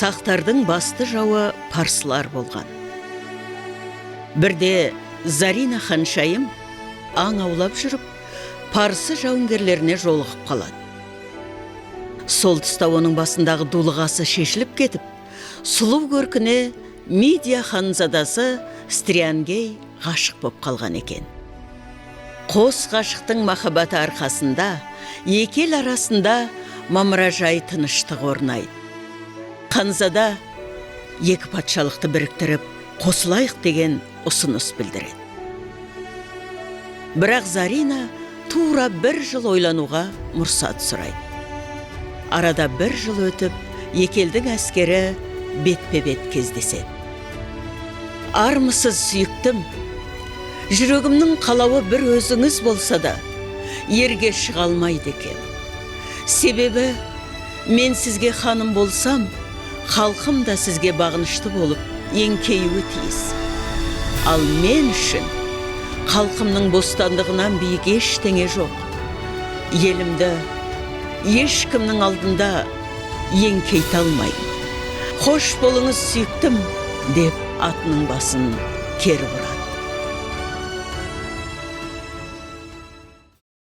Сақтардың басты жауы парсылар болған. Бірде Зарина ханшайым аң аулап жүріп, парсы жауынгерлеріне жолығып қалады. Сол тұста оның басындағы дулығасы шешіліп кетіп, сұлу көркіне Мидия ханзадасы Стриангей ғашық боп қалған екен. Қос ғашықтың махаббаты арқасында екі ел арасында мамыражай тыныштық орнайды. Ханзада екі патшалықты біріктіріп қосылайық деген ұсыныс білдіреді. Бірақ Зарина тура 1 жыл ойлануға мұрсат сұрайды. Арада 1 жыл өтіп, екі елдің әскері бетпе-бет кездеседі. Армысыз сүйіктім, жүрегімнің қалауы бір өзіңіз болса да, ерге шыға алмайды екен. Себебі, мен сізге ханым болсам, халқым да сізге бағынышты болып, еңкеюі тиіс. Ал мен үшін халқымның бостандығынан биік ештеңе жоқ. Елімді ешкімнің алдында еңкейте алмаймын. Хош болыңыз сүйіктім, деп атының басын кері бұрады.